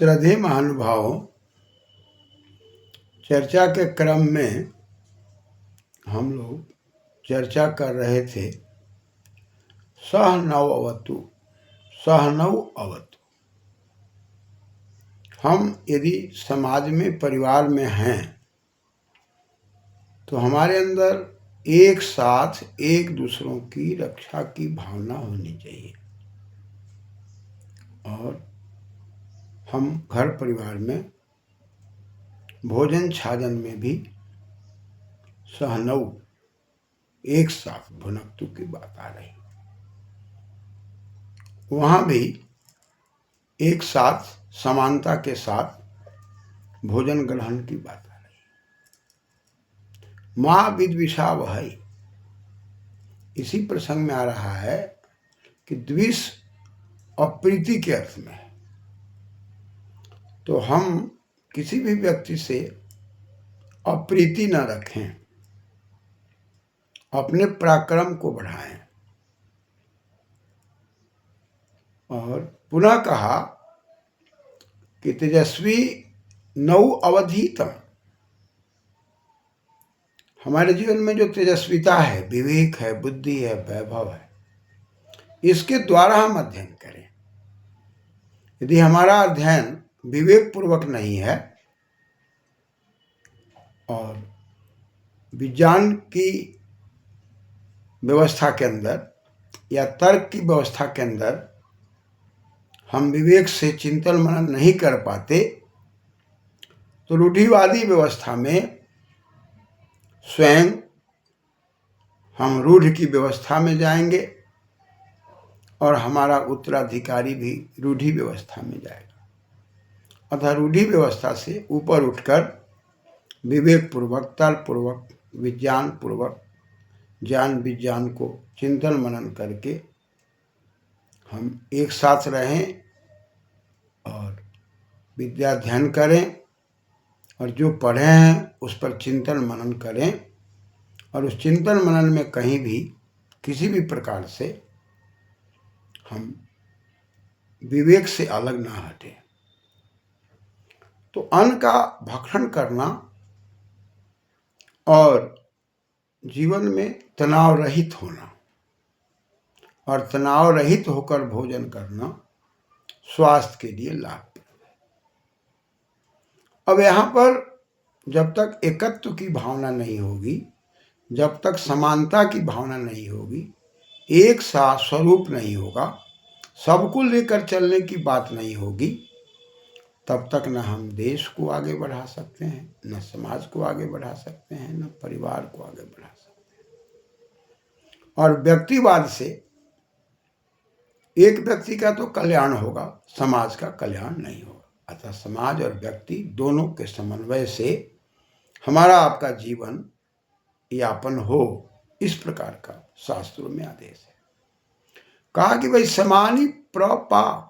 श्रद्धेय महानुभावों, चर्चा के क्रम में हम लोग चर्चा कर रहे थे सह नव अवतु। हम यदि समाज में, परिवार में हैं तो हमारे अंदर एक साथ एक दूसरों की रक्षा की भावना होनी चाहिए। और हम घर परिवार में भोजन छाजन में भी सहनव, एक साथ भुनक्तु की बात आ रही, वहाँ भी एक साथ समानता के साथ भोजन ग्रहण की बात आ रही। माँ विद्विषा वहै, इसी प्रसंग में आ रहा है कि द्विष अप्रीति के अर्थ में है। तो हम किसी भी व्यक्ति से अप्रीति न रखें, अपने पराक्रम को बढ़ाएं। और पुनः कहा कि तेजस्वी नौ अवधीतम, हमारे जीवन में जो तेजस्विता है, विवेक है, बुद्धि है, वैभव है, इसके द्वारा हम अध्ययन करें। यदि हमारा अध्ययन विवेक पूर्वक नहीं है और विज्ञान की व्यवस्था के अंदर या तर्क की व्यवस्था के अंदर हम विवेक से चिंतन मनन नहीं कर पाते, तो रूढ़िवादी व्यवस्था में स्वयं हम रूढ़ की व्यवस्था में जाएंगे और हमारा उत्तराधिकारी भी रूढ़ी व्यवस्था में जाएगा। अतः रूढ़ी व्यवस्था से ऊपर उठकर विवेक पूर्वक, तर्क पूर्वक, विज्ञान पूर्वक, ज्ञान विज्ञान को चिंतन मनन करके हम एक साथ रहें और विद्या अध्ययन करें और जो पढ़े हैं उस पर चिंतन मनन करें। और उस चिंतन मनन में कहीं भी किसी भी प्रकार से हम विवेक से अलग ना हटें। तो अन्न का भक्षण करना और जीवन में तनाव रहित होना और तनाव रहित होकर भोजन करना स्वास्थ्य के लिए लाभप्रद है। अब यहाँ पर जब तक एकत्व की भावना नहीं होगी, जब तक समानता की भावना नहीं होगी, एक सा स्वरूप नहीं होगा, सबको लेकर चलने की बात नहीं होगी, तब तक न हम देश को आगे बढ़ा सकते हैं, न समाज को आगे बढ़ा सकते हैं, न परिवार को आगे बढ़ा सकते हैं। और व्यक्तिवाद से एक व्यक्ति का तो कल्याण होगा, समाज का कल्याण नहीं होगा। अतः समाज और व्यक्ति दोनों के समन्वय से हमारा आपका जीवन यापन हो, इस प्रकार का शास्त्रों में आदेश है। कहा कि भाई समानी प्रपा,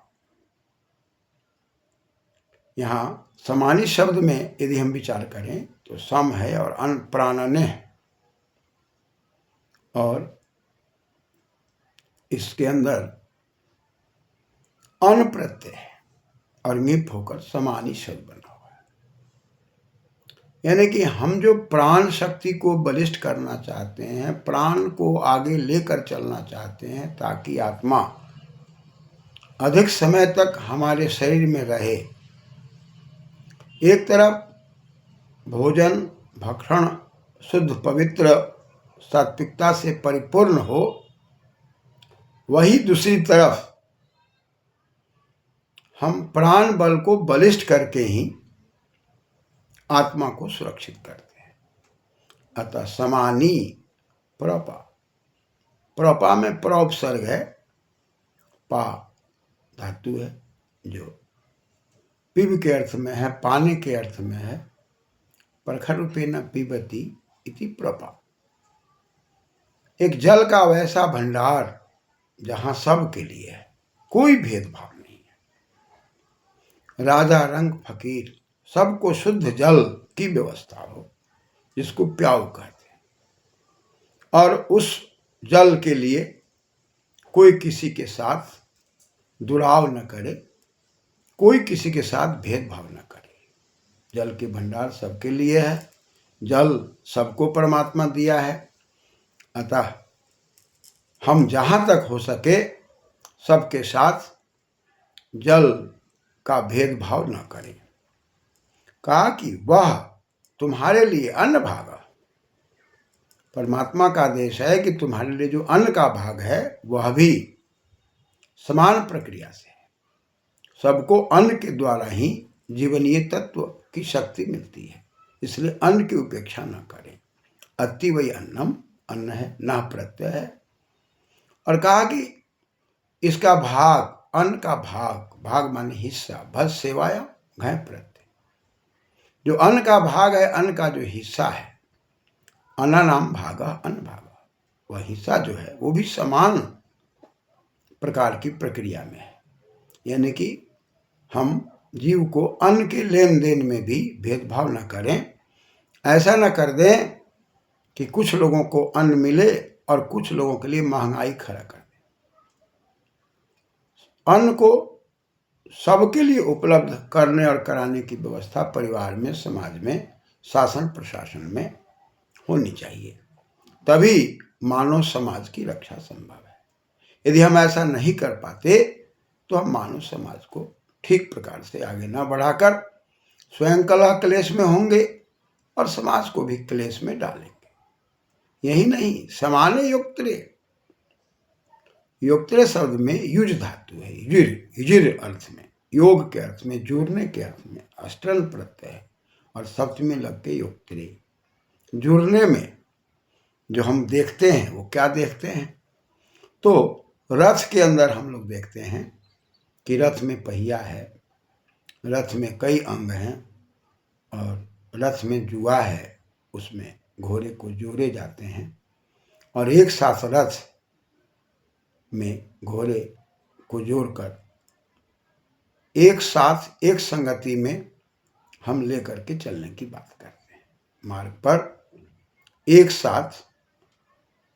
यहाँ समानी शब्द में यदि हम विचार करें तो सम है और अन प्राणने है, और इसके अंदर अन प्रत्यय है और मिप होकर समानी शब्द बना हुआ है। यानी कि हम जो प्राण शक्ति को बलिष्ठ करना चाहते हैं, प्राण को आगे लेकर चलना चाहते हैं ताकि आत्मा अधिक समय तक हमारे शरीर में रहे, एक तरफ भोजन भक्षण शुद्ध पवित्र सात्विकता से परिपूर्ण हो, वही दूसरी तरफ हम प्राण बल को बलिष्ठ करके ही आत्मा को सुरक्षित करते हैं। अतः समानी प्रपा, प्रपा में प्रोपसर्ग है, पा धातु है जो पिब के अर्थ में है, पानी के अर्थ में है। प्रखर रूपेण पिबती इति प्रपा, एक जल का वैसा भंडार जहां सब के लिए है, कोई भेदभाव नहीं है। राजा रंग फकीर, सबको शुद्ध जल की व्यवस्था हो, जिसको प्याऊ कहते हैं, और उस जल के लिए कोई किसी के साथ दुराव न करे कोई किसी के साथ भेदभाव न करे। जल के भंडार सबके लिए है, जल सबको परमात्मा दिया है, अतः हम जहाँ तक हो सके सबके साथ जल का भेदभाव न करें। कहा कि वह तुम्हारे लिए अन्न भागा। परमात्मा का आदेश है कि तुम्हारे लिए जो अन्न का भाग है वह भी समान प्रक्रिया से है। सबको अन्न के द्वारा ही जीवनीय तत्व की शक्ति मिलती है, इसलिए अन्न की उपेक्षा न करें। अति वही अन्नम, अन्न है, ना प्रत्यय है। और कहा कि इसका भाग, अन्न का भाग, भाग माने हिस्सा, भस सेवाया घय प्रत्यय। जो अन्न का भाग है, अन्न का जो हिस्सा है, अन्न नाम भागा अन्न भागा, वह हिस्सा जो है वो भी समान प्रकार की प्रक्रिया में है। यानी कि हम जीव को अन्न के लेन देन में भी भेदभाव न करें। ऐसा न कर दें कि कुछ लोगों को अन्न मिले और कुछ लोगों के लिए महंगाई खड़ा कर दें। अन्न को सबके लिए उपलब्ध करने और कराने की व्यवस्था परिवार में, समाज में, शासन प्रशासन में होनी चाहिए, तभी मानव समाज की रक्षा संभव है। यदि हम ऐसा नहीं कर पाते तो हम मानव समाज को ठीक प्रकार से आगे न बढ़ाकर स्वयं कलह क्लेश में होंगे और समाज को भी क्लेश में डालेंगे। यही नहीं, समाने युक्तरे, युक्तरे शब्द में युज धातु है, युजिर अर्थ में, योग के अर्थ में, जुड़ने के अर्थ में अष्टन प्रत्यय है और सप्तमी लग के युक्तरे। जुड़ने में जो हम देखते हैं वो क्या देखते हैं, तो रथ के अंदर हम लोग देखते हैं कि रथ में पहिया है, रथ में कई अंग हैं और रथ में जुआ है, उसमें घोड़े को जोड़े जाते हैं और एक साथ रथ में घोड़े को जोड़कर एक साथ एक संगति में हम लेकर के चलने की बात करते हैं। मार्ग पर एक साथ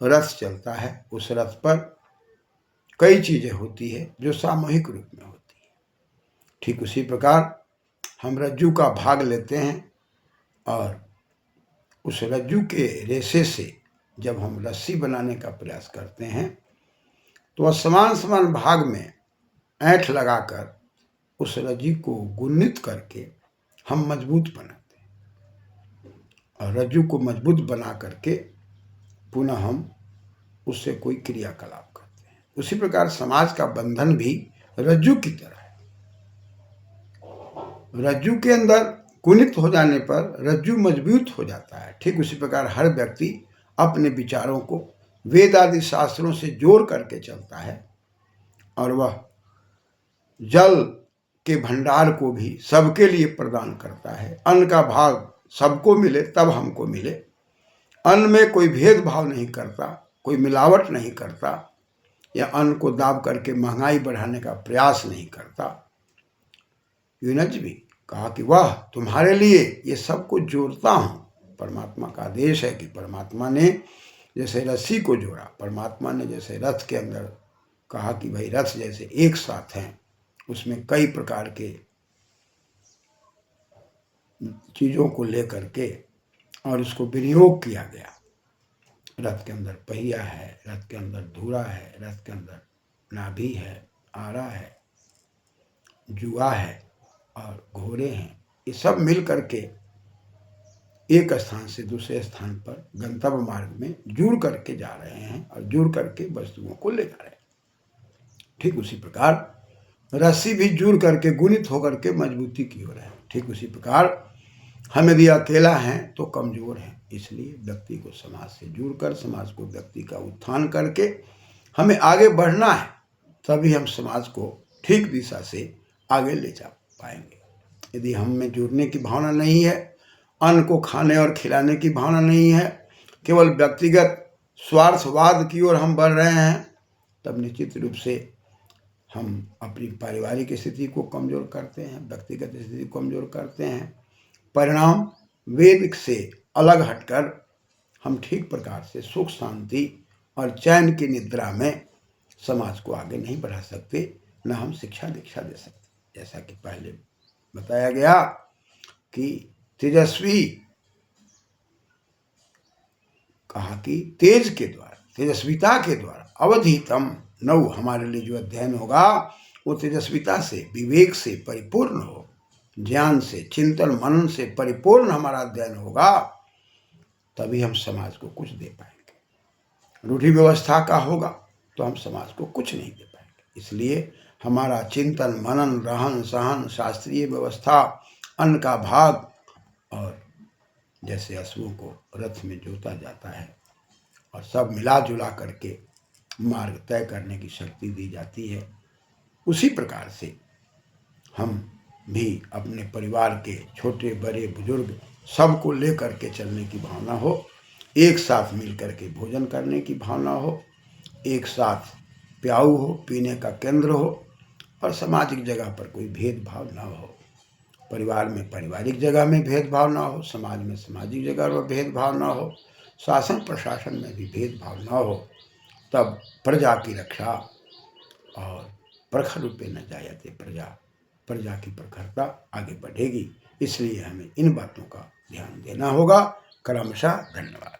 रथ चलता है, उस रथ पर कई चीजें होती है जो सामूहिक रूप में होती है। ठीक उसी प्रकार हम रज्जू का भाग लेते हैं और उस रज्जू के रेशे से जब हम रस्सी बनाने का प्रयास करते हैं तो वह समान समान भाग में ऐंठ लगाकर उस रज्जू को गुणित करके हम मजबूत बनाते हैं और रज्जू को मजबूत बना करके पुनः हम उससे कोई क्रियाकलाप करते हैं। उसी प्रकार समाज का बंधन भी रज्जू की तरह है। रज्जू के अंदर कुनित हो जाने पर रज्जू मजबूत हो जाता है। ठीक उसी प्रकार हर व्यक्ति अपने विचारों को वेद आदि शास्त्रों से जोड़ करके चलता है और वह जल के भंडार को भी सबके लिए प्रदान करता है। अन्न का भाग सबको मिले तब हमको मिले। अन्न में कोई भेदभाव नहीं करता, कोई मिलावट नहीं करता या अन्न को दाब करके महंगाई बढ़ाने का प्रयास नहीं करता। यूनज भी कहा कि वह तुम्हारे लिए ये सब कुछ जोड़ता हूँ। परमात्मा का आदेश है कि परमात्मा ने जैसे रस्सी को जोड़ा, परमात्मा ने जैसे रथ के अंदर कहा कि भाई रथ जैसे एक साथ हैं, उसमें कई प्रकार के चीज़ों को लेकर के और उसको विनियोग किया गया। रथ के अंदर पहिया है, रथ के अंदर धुरा है, रथ के अंदर नाभि है, आरा है, जुआ है और घोड़े हैं। ये सब मिल करके एक स्थान से दूसरे स्थान पर गंतव्य मार्ग में जुड़ करके जा रहे हैं और जुड़ करके वस्तुओं को ले जा रहे हैं। ठीक उसी प्रकार रस्सी भी जुड़ करके गुणित होकर के मजबूती की ओर है। ठीक उसी प्रकार हम यदि अकेला हैं तो कमजोर हैं, इसलिए व्यक्ति को समाज से जुड़कर, समाज को व्यक्ति का उत्थान करके हमें आगे बढ़ना है, तभी हम समाज को ठीक दिशा से आगे ले जा पाएंगे। यदि हम में जुड़ने की भावना नहीं है, अन्न को खाने और खिलाने की भावना नहीं है, केवल व्यक्तिगत स्वार्थवाद की ओर हम बढ़ रहे हैं, तब निश्चित रूप से हम अपनी पारिवारिक स्थिति को कमज़ोर करते हैं, व्यक्तिगत स्थिति को कमज़ोर करते हैं। परिणाम वेद से अलग हटकर हम ठीक प्रकार से सुख शांति और चैन की निद्रा में समाज को आगे नहीं बढ़ा सकते, न हम शिक्षा दीक्षा दे सकते। जैसा कि पहले बताया गया कि तेजस्वी, कहा कि तेज के द्वारा, तेजस्विता के द्वारा अवधीतम नौ, हमारे लिए जो अध्ययन होगा वो तेजस्विता से, विवेक से परिपूर्ण हो, ज्ञान से, चिंतन मनन से परिपूर्ण हमारा अध्ययन होगा, तभी हम समाज को कुछ दे पाएंगे। रूढ़ि व्यवस्था का होगा तो हम समाज को कुछ नहीं दे पाएंगे। इसलिए हमारा चिंतन मनन, रहन सहन, शास्त्रीय व्यवस्था, अन्न का भाग, और जैसे अश्वों को रथ में जोता जाता है और सब मिला जुला करके मार्ग तय करने की शक्ति दी जाती है, उसी प्रकार से हम भी अपने परिवार के छोटे बड़े बुजुर्ग सबको ले करके चलने की भावना हो, एक साथ मिल करके भोजन करने की भावना हो, एक साथ प्याऊ हो, पीने का केंद्र हो, और सामाजिक जगह पर कोई भेदभाव ना हो। परिवार में पारिवारिक जगह में भेदभाव ना हो, समाज में सामाजिक जगह पर भेदभाव ना हो, शासन प्रशासन में भी भेदभाव ना हो, तब प्रजा की रक्षा, और प्रखर रूपे न जायते प्रजा, प्रजा की प्रखरता आगे बढ़ेगी। इसलिए हमें इन बातों का ध्यान देना होगा। क्रमशः धन्यवाद।